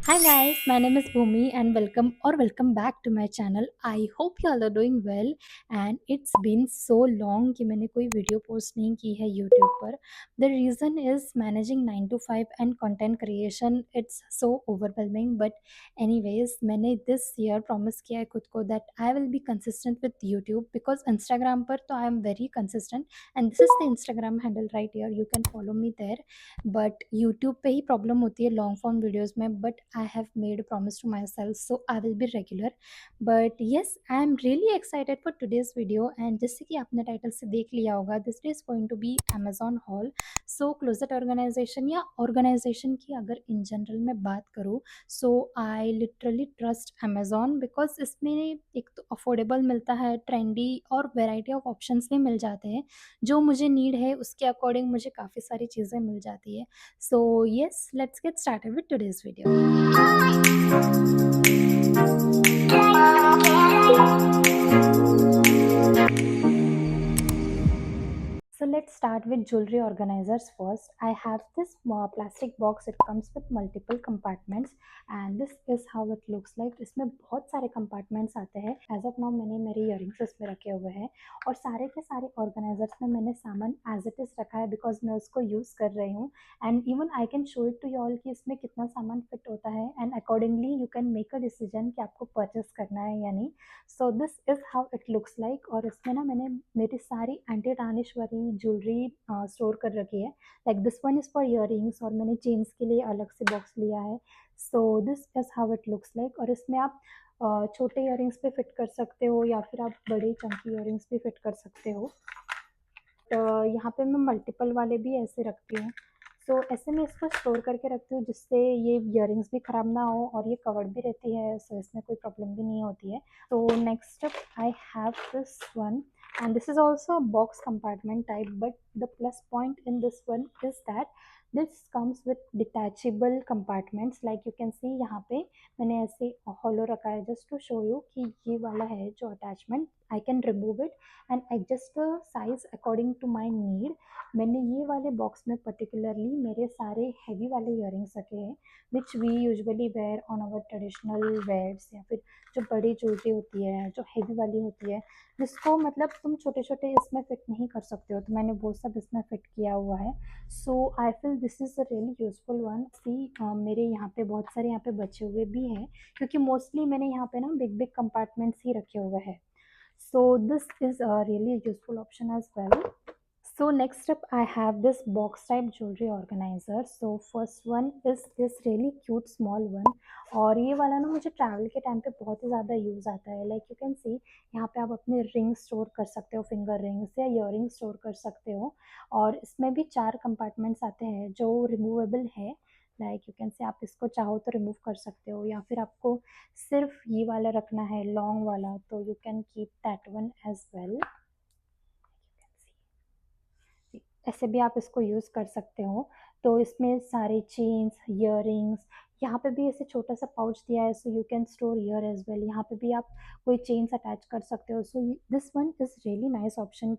Hi guys, my name is Bhumi and welcome back to my channel. I hope you all are doing well and it's been so long कि मैंने कोई video post नहीं की है YouTube पर. The reason is managing 9 to 5 and content creation. It's so overwhelming, but anyways मैंने this year promise किया है खुद को that I will be consistent with YouTube because Instagram पर तो I am very consistent and this is the Instagram handle right here. You can follow me there. But YouTube पे ही problem होती है लॉन्ग फॉर्म वीडियोज़ में. But I have made a promise to myself, so I will be regular. But yes, I am really excited for today's video. And जैसे कि आपने title से देख लिया होगा, this is going to be Amazon haul. So closet organisation या organisation की अगर इन जनरल मैं बात करूँ, so I literally trust Amazon because इसमें एक तो अफोर्डेबल मिलता है, ट्रेंडी और वेराइटी ऑफ ऑप्शंस भी मिल जाते हैं. जो मुझे नीड है उसके अकॉर्डिंग मुझे काफ़ी सारी चीज़ें मिल जाती है. So yes, let's get started with today's video. So let's start with jewelry organizers first. I have this plastic box. It comes with multiple compartments and this is how it looks like. इसमें बहुत सारे compartments आते हैं. As of now मैंने मेरे earrings इसमें रखे हुए हैं और सारे के सारे organizers में मैंने सामान as it is रखा है because मैं उसको use कर रही हूँ. And even I can show it to you all कि इसमें कितना सामान fit होता है and accordingly you can make a decision कि आपको purchase करना है या नहीं. सो this is how it looks like. और इसमें ना मैंने मेरी सारी एंटी टार्निश वाली ज्वेलरी स्टोर कर रखी है. Like this one is for earrings और मैंने चेन्स के लिए अलग से बॉक्स लिया है. So this is how it looks like. और इसमें आप छोटे ईयरिंग्स पे फिट कर सकते हो या फिर आप बड़े चंकी ईयरिंग्स भी फिट कर सकते हो. यहाँ पे मैं मल्टीपल वाले भी ऐसे रखती हूँ. सो ऐसे मैं इसको स्टोर करके रखती हूँ जिससे ये ईयरिंग्स भी ख़राब ना हो और ये कवर्ड भी रहती है. सो इसमें कोई प्रॉब्लम भी नहीं होती है. So next up I have this one and this is also a box compartment type, but the plus point in this one is that this comes with detachable compartments. Like you can see यहाँ पे मैंने ऐसे hollow रखा है just to show you कि ये वाला है जो attachment. I can remove it and adjust the size according to my need. मैंने ये वाले बॉक्स में पर्टिकुलरली मेरे सारे हैवी वाले ईयरिंग्स रखे हैं which we usually wear on our traditional wears या फिर जो बड़ी ज्वेलरी होती है जो हैवी वाली होती है जिसको मतलब तुम छोटे छोटे इसमें फिट नहीं कर सकते हो, तो मैंने वो सब इसमें फिट किया हुआ है. So I feel this is a really useful one. See मेरे यहाँ पे बहुत सारे यहाँ पे बचे हुए भी हैं क्योंकि मोस्टली मैंने यहाँ पे ना बिग बिग कंपार्टमेंट्स ही रखे हुए हैं. So this is a really useful option as well. So next up I have this box type jewelry organizer. So first one is this really cute small one. और ये वाला ना मुझे travel के time पे बहुत ही ज़्यादा यूज़ आता है. लाइक यू कैन सी यहाँ पे आप अपने रिंग स्टोर कर सकते हो, फिंगर रिंग्स या ईयरिंग स्टोर कर सकते हो. और इसमें भी 4 कंपार्टमेंट्स आते हैं जो रिमूवेबल है. लाइक यू कैन से आप इसको चाहो तो रिमूव कर सकते हो या फिर आपको सिर्फ ये वाला रखना है लॉन्ग वाला तो you can keep that one as well. ऐसे भी आप इसको यूज़ कर सकते हो. तो इसमें सारे चेन्स, ईयरिंग्स, यहाँ पे भी ऐसे छोटा सा पाउच दिया है so you can store ear as well. यहाँ पे भी आप कोई चेन्स अटैच कर सकते हो. सो this one is really nice option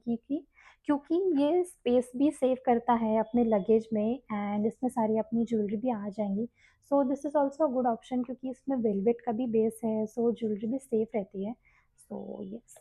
क्योंकि ये स्पेस भी सेव करता है अपने लगेज में एंड इसमें सारी अपनी ज्वेलरी भी आ जाएंगी. सो this is also good option क्योंकि इसमें वेलवेट का भी बेस है सो ज्वेलरी भी सेफ रहती है. So yes.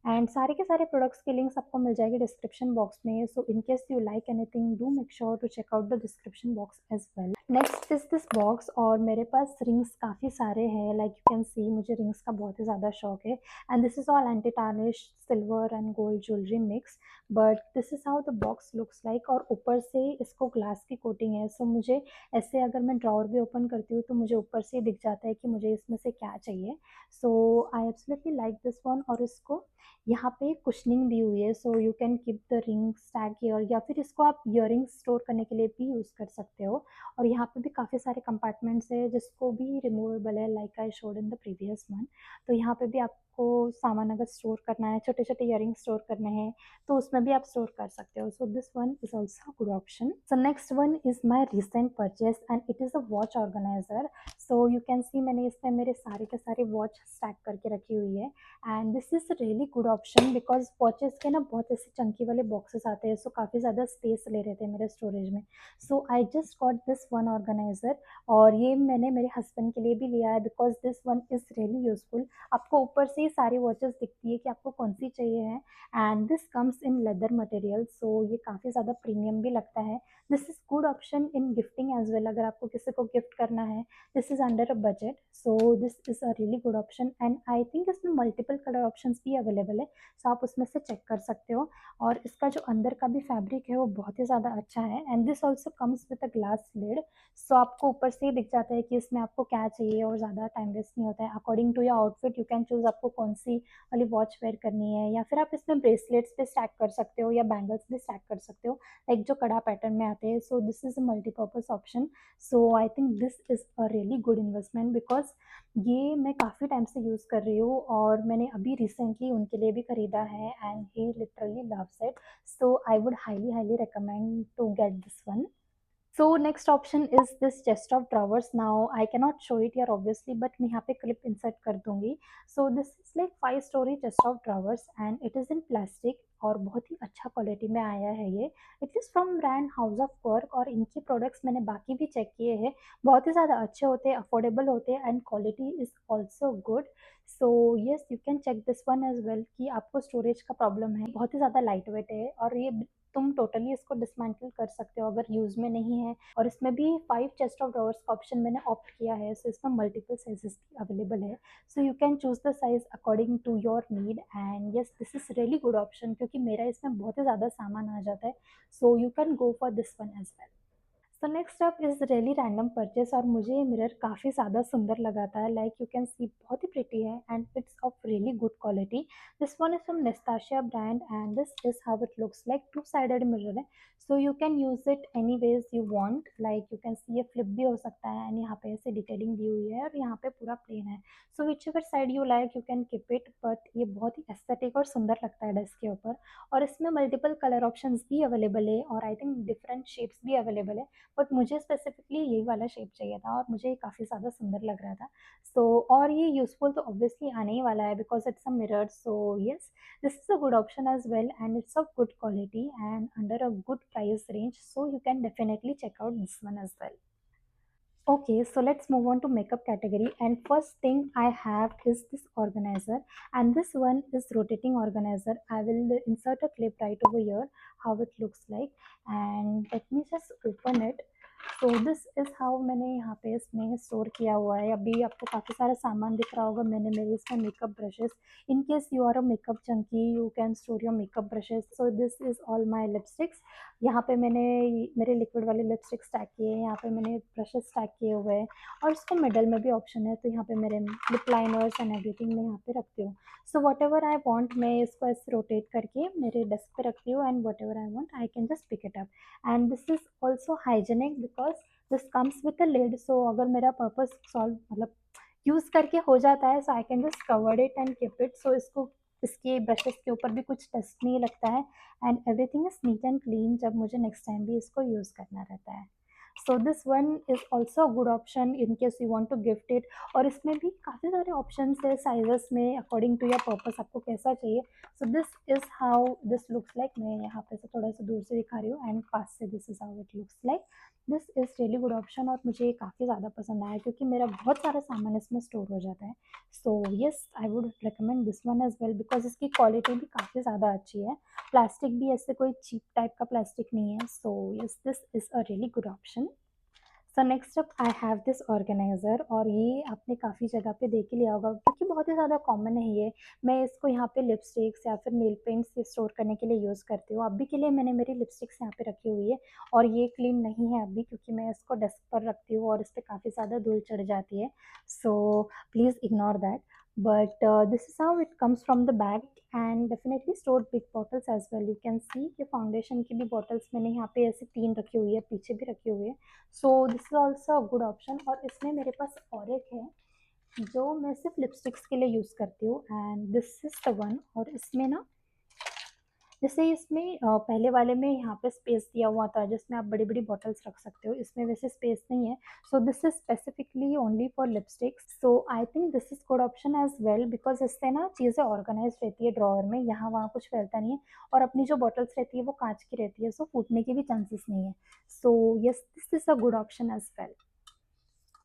एंड सारे के सारे प्रोडक्ट्स की लिंक्स आपको मिल जाएगी डिस्क्रिप्शन बॉक्स में. So in case you like anything do make sure to check out the description box as well. Next is this box और मेरे पास रिंग्स काफ़ी सारे हैं. लाइक यू कैन सी मुझे रिंग्स का बहुत ही ज़्यादा शौक है and this is all anti tarnish silver and gold jewellery mix. But this is how the box looks like. और ऊपर से इसको ग्लास की कोटिंग है. सो मुझे ऐसे अगर मैं ड्रॉर भी ओपन करती हूँ तो मुझे ऊपर से दिख जाता है कि मुझे इसमें से क्या चाहिए. So I absolutely like this one. और इसको यहाँ पे कुशनिंग दी हुई है so you can keep the ring stack here या फिर इसको आप ईयरिंग स्टोर करने के लिए भी यूज़ कर सकते हो. और यहाँ पे भी काफ़ी सारे कंपार्टमेंट्स है जिसको भी रिमूवेबल है like I showed in the previous one. तो यहाँ पे भी आपको सामान अगर स्टोर करना है, छोटे छोटे ईयरिंग स्टोर करने हैं तो उसमें भी आप स्टोर कर सकते हो. सो this one is also good option. So next one is my recent purchase and it is a watch organiser. So you can सी मैंने इसमें मेरे सारे के सारे वॉच स्टैक करके रखी हुई है and this is really good option because watches के ना बहुत ऐसे चंकी वाले बॉक्सेस आते हैं, सो काफ़ी ज़्यादा स्पेस ले रहे थे मेरे स्टोरेज में। So I just got this one organizer, और ये मैंने मेरे हस्बैंड के लिए भी लिया है because this one is really useful. आपको ऊपर से ही सारी वॉचेस दिखती है कि आपको कौन सी चाहिए है, and this comes in leather material, so ये काफ़ी ज़्यादा प्रीमियम भी लगता है। This is good option in gifting as well, अगर आपको किसी को गिफ्ट करना है। This is under a budget, so this is a really good option, and I think इसमें मल्टीपल कलर ऑप्शंस भी अवेलेबल है, सो आप उसमें से चेक कर सकते हो। और इसका जो अंदर का भी फैब्रिक है वो बहुत ही ज़्यादा अच्छा है, and this also comes with a glass lid, so आपको ऊपर से ही दिख जाता है कि इसमें आपको क्या चाहिए, और ज़्यादा टाइम वेस्ट नहीं होता है। According to your outfit you can choose आपको कौन सी वाली वॉच वेयर करनी है, या फिर आप इसमें ब्रेसलेट्स भी स्टैक कर सकते हो या बैंगल्स भी स्टैक कर सकते हो, लाइक जो कड़ा पैटर्न में आते हैं। सो this is a multipurpose option, so I think this is a really good investment because ये मैं काफ़ी टाइम से यूज़ कर रही हूँ, और मैंने अभी रिसेंटली उनके लिए भी खरीदा है, and he literally loves it, so I would highly highly recommend to get this one. So next option is this chest of drawers. Now I cannot show it here obviously, but मैं यहाँ पे clip insert कर दूंगी. So this is like 5-story chest of drawers and it is in plastic, और बहुत ही अच्छा quality में आया है ये। It is from brand house of work, और इनके प्रोडक्ट्स मैंने बाकी भी चेक किए हैं, बहुत ही ज़्यादा अच्छे होते हैं, अफोर्डेबल होते हैं, and quality is also good. So yes, you can check this one as well कि आपको स्टोरेज का प्रॉब्लम है। बहुत ही ज़्यादा लाइट वेट है, और ये तुम टोटली इसको डिसमेंटल कर सकते हो अगर यूज़ में नहीं है। और इसमें भी 5 चेस्ट ऑफ ड्रॉवर्स का ऑप्शन मैंने ऑप्ट किया है, सो इसमें मल्टीपल साइजेस भी अवेलेबल है, so you can choose the size according to your need, and yes this is really good option क्योंकि मेरा इसमें बहुत ही ज़्यादा सामान आ जाता है, so you can go for this one as well. So next up is really random purchase, और मुझे ये मिरर काफ़ी ज़्यादा सुंदर लगा था, लाइक यू कैन सी बहुत ही प्रिटी है, and it's of really good quality. This one is from Nestasia brand, and this is how it looks like. Two sided mirror है, so you can use it any ways you want, like you can see ये flip भी हो सकता है, and यहाँ पे ऐसे detailing दी हुई है, और यहाँ पे पूरा प्लेन है, so whichever side you like you can keep it, but ये बहुत ही एस्थेटिक और सुंदर लगता है डेस्क के ऊपर। और इसमें मल्टीपल कलर ऑप्शंस भी अवेलेबल है, और आई थिंक डिफरेंट शेप्स भी अवेलेबल है, बट मुझे स्पेसिफिकली यही वाला शेप चाहिए था, और मुझे ये काफ़ी ज़्यादा सुंदर लग रहा था। सो और ये यूज़फुल तो ऑब्वियसली आने ही वाला है because it's a mirror, so yes this is a good option as well, and it's of good quality and under a good price range, so you can definitely check out this one as well. Okay, so let's move on to makeup category, and first thing I have is this organizer, and this one is rotating organizer. I will insert a clip right over here how it looks like, and let me just open it. So this is how मैंने यहाँ पे इसमें store किया हुआ है। अभी आपको काफ़ी सारा सामान दिख रहा होगा, मैंने मेरे इसमें makeup brushes, in case you are a makeup junkie you can store your makeup brushes. So this is all my lipsticks. यहाँ पे मैंने मेरे लिक्विड वाले लिपस्टिक स्टैक किए हैं, यहाँ पे मैंने ब्रशेस स्टैक किए हुए हैं, और इसको मिडल में भी ऑप्शन है, तो यहाँ पे मेरे लिप लाइनर्स एंड एवरीथिंग मैं यहाँ पे रखती हूँ। So what ever I want मैं इसको ऐसे रोटेट करके मेरे डेस्क पे रखती हूँ, and whatever I want I can just pick it up, and this is also hygienic because this comes with a lid, so अगर मेरा पर्पज सॉल्व मतलब यूज़ करके हो जाता है, so I can just cover it and keep it, so इसको इसके brushes के ऊपर भी कुछ डस्ट नहीं लगता है, and everything is neat and clean जब मुझे नेक्स्ट टाइम भी इसको यूज़ करना रहता है। So this one is also good option in case you want to gift it, और इसमें भी काफ़ी सारे ऑप्शंस है साइजेस में अकॉर्डिंग टू योर पर्पस आपको कैसा चाहिए। सो this is how this looks like. मैं यहाँ पे से थोड़ा सा दूर से दिखा रही हूँ, एंड पास से this is how it looks like. This is really good option, और मुझे ये काफ़ी ज़्यादा पसंद आया क्योंकि मेरा बहुत सारा सामान इसमें स्टोर हो जाता है। So yes I would recommend this one as well because इसकी क्वालिटी भी काफ़ी ज़्यादा अच्छी है, प्लास्टिक भी ऐसे कोई चीप टाइप का प्लास्टिक नहीं है। सो yes this is a really good option. So next up I have this organiser, और ये आपने काफ़ी जगह पे देख ही लिया होगा क्योंकि बहुत ही ज़्यादा कॉमन है ये। मैं इसको यहाँ पे लिपस्टिक्स या फिर नेल पेंट्स स्टोर करने के लिए यूज़ करती हूँ। अभी के लिए मैंने मेरी लिपस्टिक्स यहाँ पे रखी हुई है, और ये क्लीन नहीं है अभी क्योंकि मैं इसको डेस्क पर रखती हूँ और इस पर काफ़ी ज़्यादा धूल चढ़ जाती है, so please ignore that. But this is how it comes from the bag, and definitely store big bottles as well. You can see कि फाउंडेशन की भी बॉटल्स मैंने यहाँ पे ऐसे 3 रखी हुई है, पीछे भी रखी हुई है, so this is also a good option. और इसमें मेरे पास और एक है जो मैं सिर्फ लिपस्टिक्स के लिए यूज़ करती हूँ, and this is the one. और इसमें ना जैसे इसमें पहले वाले में यहाँ पे स्पेस दिया हुआ था जिसमें आप बड़ी-बड़ी बॉटल्स रख सकते हो, इसमें वैसे स्पेस नहीं है। So this is specifically only for lipsticks. So I think this is good option as well because इससे ना चीज़ें ऑर्गनाइज़्ड रहती है ड्रॉवर में, यहाँ-वहाँ कुछ फैलता नहीं है और अपनी जो बॉटल्स रहती है वो काँच की रहती है, सो फूटने के भी चांसेस नहीं है। So yes, this is a good option as well.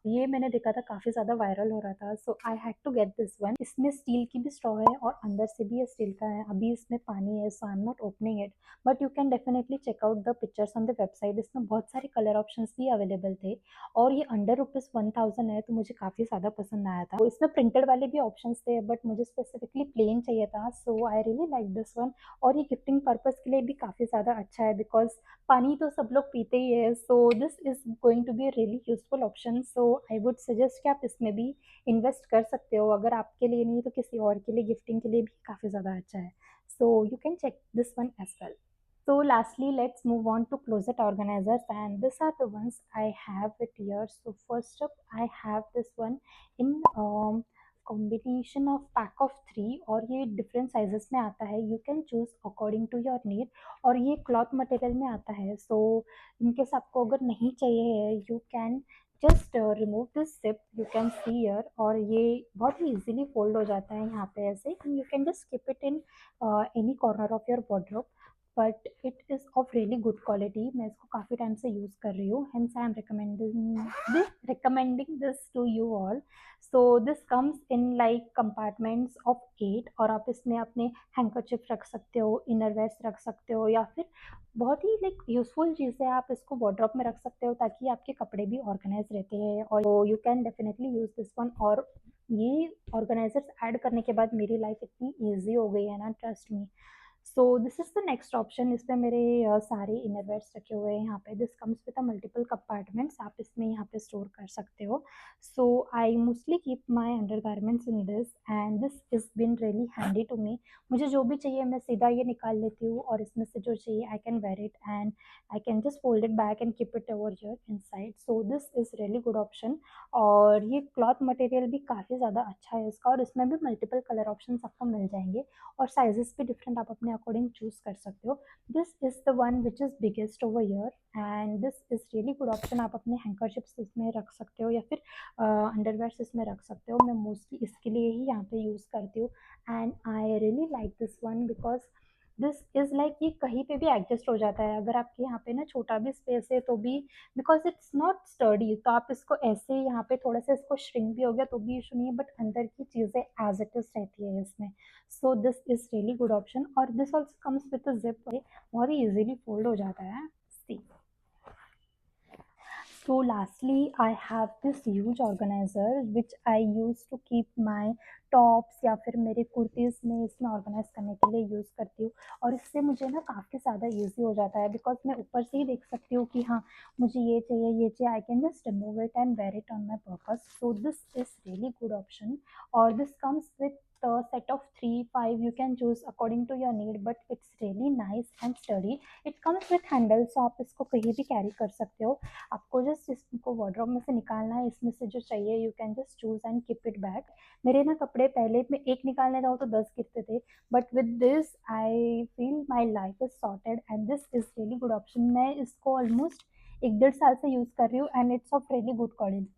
ये मैंने देखा था काफ़ी ज़्यादा वायरल हो रहा था, so I had to get this one. इसमें स्टील की भी स्ट्रॉ है और अंदर से भी ये स्टील का है। अभी इसमें पानी है, so I am not opening it, but you can definitely check out the pictures on the website. इसमें बहुत सारे कलर ऑप्शंस भी अवेलेबल थे और ये अंडर ₹1000 है, तो मुझे काफ़ी ज़्यादा पसंद आया था। तो इसमें प्रिंटेड वाले भी ऑप्शंस थे बट मुझे स्पेसिफिकली प्लेन चाहिए था, so I really like this one. और ये गिफ्टिंग पर्पज़ के लिए भी काफ़ी ज़्यादा अच्छा है बिकॉज़ पानी तो सब लोग पीते ही है, so this is going to be a really useful option. So I would suggest कि आप इसमें भी इन्वेस्ट कर सकते हो, अगर आपके लिए नहीं तो किसी और के लिए गिफ्टिंग के लिए भी काफ़ी ज़्यादा अच्छा है। So you can check this one as well. So lastly, let's move on to closet organizers, and these are the ones I have it here. So first up, I have this one in combination of pack of 3 और ये different sizes में आता है. You can choose according to your need और ये cloth material में आता है. So in case आपको अगर नहीं चाहिए है, you can just remove this zip. You can see here और ये बहुत ही easily fold हो जाता है यहाँ पे ऐसे. You can just keep it in any corner of your wardrobe. But it is of really good quality. मैं इसको काफ़ी टाइम से यूज़ कर रही हूँ, hence I am recommending this to you all. So this comes in like compartments of 8 और आप इसमें अपने हैंकरचिप रख सकते हो, इनर वेस्ट रख सकते हो या फिर बहुत ही लाइक यूज़फुल चीज़ है, आप इसको वार्डरोब में रख सकते हो ताकि आपके कपड़े भी ऑर्गेनाइज रहते हैं और you can definitely use this one. और ये ऑर्गेनाइजर्स ऐड करने के बाद मेरी लाइफ इतनी ईजी हो गई है ना, trust me. So this is the next option. इसमें मेरे सारे इनरवेयर्स रखे हुए हैं यहाँ पे। This comes with a multiple compartments, आप इसमें यहाँ पे स्टोर कर सकते हो। So I mostly keep my undergarments in this and this is been really handy to me. मुझे जो भी चाहिए मैं सीधा ये निकाल लेती हूँ और इसमें से जो चाहिए I can wear it and I can just fold it back and keep it over here inside. So this is really good option और ये क्लॉथ मटेरियल भी काफ़ी ज़्यादा अच्छा है इसका और इसमें भी मल्टीपल कलर ऑप्शंस आपको मिल जाएंगे और साइजेस भी डिफरेंट आप अपने अकॉर्डिंग चूज़ कर सकते हो। This is the one which is biggest over here and this is really good option. आप अपने हैंकरचिप्स इसमें रख सकते हो या फिर अंडरवेयर्स इसमें रख सकते हो। मैं मोस्टली इसके लिए ही यहाँ पे यूज़ करती हूँ and I really like this one because this is like ये कहीं पे भी एडजस्ट हो जाता है। अगर आपके यहाँ पे ना छोटा भी स्पेस है तो भी बिकॉज इट्स नॉट स्टडी, तो आप इसको ऐसे ही यहाँ पे थोड़ा सा इसको श्रिंक भी हो गया तो भी इशू नहीं है, बट अंदर की चीज़ें एज इट इज़ रहती है इसमें। So this is really good option और this also comes with a zip, बहुत ही इजीली फोल्ड हो जाता है। See, so lastly, I have this huge organizer which I use to keep my tops या फिर मेरे कुर्तीज़ में इसमें ऑर्गेनाइज करने के लिए यूज़ करती हूँ और इससे मुझे ना काफ़ी ज़्यादा ईजी हो जाता है बिकॉज मैं ऊपर से ही देख सकती हूँ कि हाँ मुझे ये चाहिए ये चाहिए। I can just remove it and wear it on my purpose. So this is really good option और this comes with set of 3 5, you can choose according to your need but it's really nice and sturdy. It comes with handle, so आप इसको कहीं भी carry कर सकते हो। आपको just इसको वार्डरोब में से निकालना है, इसमें से जो चाहिए you can just choose and keep it back. मेरे ना कपड़े पहले मैं एक निकालने जाऊँ तो 10 गिरते थे, but with this I feel my life is sorted and this is really good option. मैं इसको ऑलमोस्ट 1 1.5 साल से यूज़ कर रही हूँ and it's of really good quality.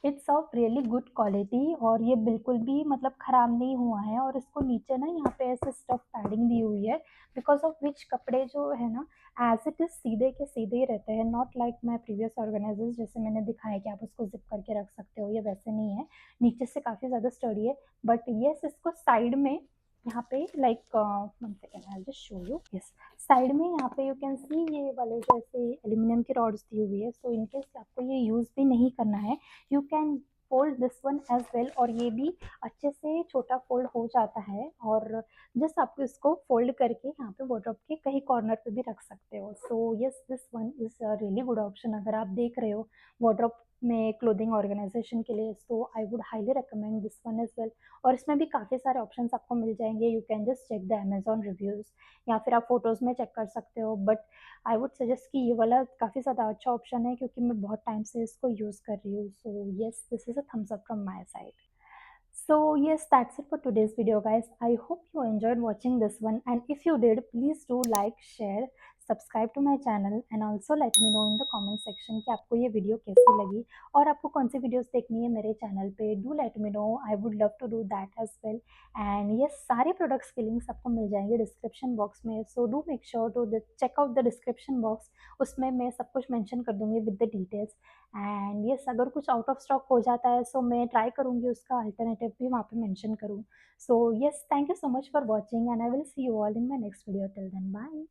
It's of really good quality और ये बिल्कुल भी मतलब ख़राब नहीं हुआ है और इसको नीचे ना यहाँ पे ऐसे स्टफ पैडिंग दी हुई है बिकॉज ऑफ विच कपड़े जो है ना एज इट इज़ सीधे के सीधे ही रहते हैं, not like my previous organisers जैसे मैंने दिखाया कि आप उसको जिप करके रख सकते हो, ये वैसे नहीं है। नीचे से काफ़ी ज़्यादा स्टडी है बट येस इसको साइड में यहाँ पे like one second I just show you. Yes, side में यहाँ पे यू कैन सी ये वाले जो ऐसे एल्यूमिनियम की रॉड्स दी हुई है। सो इनकेस आपको ये यूज़ भी नहीं करना है you can fold this one as well और ये भी अच्छे से छोटा फोल्ड हो जाता है और जस्ट आपको इसको फोल्ड करके यहाँ पे वार्डरोब के कहीं कॉर्नर पे भी रख सकते हो। सो yes, this one is really good option अगर आप देख रहे हो वार्डरोब में क्लोथिंग ऑर्गेनाइजेशन के लिए, so I would highly recommend this one as well. और इसमें भी काफ़ी सारे ऑप्शंस आपको मिल जाएंगे, you can just check the Amazon reviews या फिर आप फोटोज़ में चेक कर सकते हो। बट आई वुड सजेस्ट कि ये वाला काफ़ी ज़्यादा अच्छा ऑप्शन है क्योंकि मैं बहुत टाइम से इसको यूज़ कर रही हूँ। So yes, this is a thumbs up from my side. So yes, that's it for today's video, guys. I hope you enjoyed watching this one, and if you did, please do like, share, subscribe to my channel and also let me know in the comment section कि आपको ये video कैसी लगी और आपको कौन सी videos देखनी है मेरे चैनल पे. Do let me know, I would love to do that as well. एंड ये सारे प्रोडक्ट्स के लिंक्स आपको मिल जाएंगे डिस्क्रिप्शन बॉक्स में, so do make sure to check out the description box. उसमें मैं सब कुछ मेंशन कर दूंगी with the details. And yes, अगर कुछ आउट ऑफ स्टॉक हो जाता है सो मैं ट्राई करूँगी उसका अल्टरनेटिव भी वहाँ पे मेंशन करूँ. So yes, thank you so much for watching and I will see you all in my next video. Till then, bye.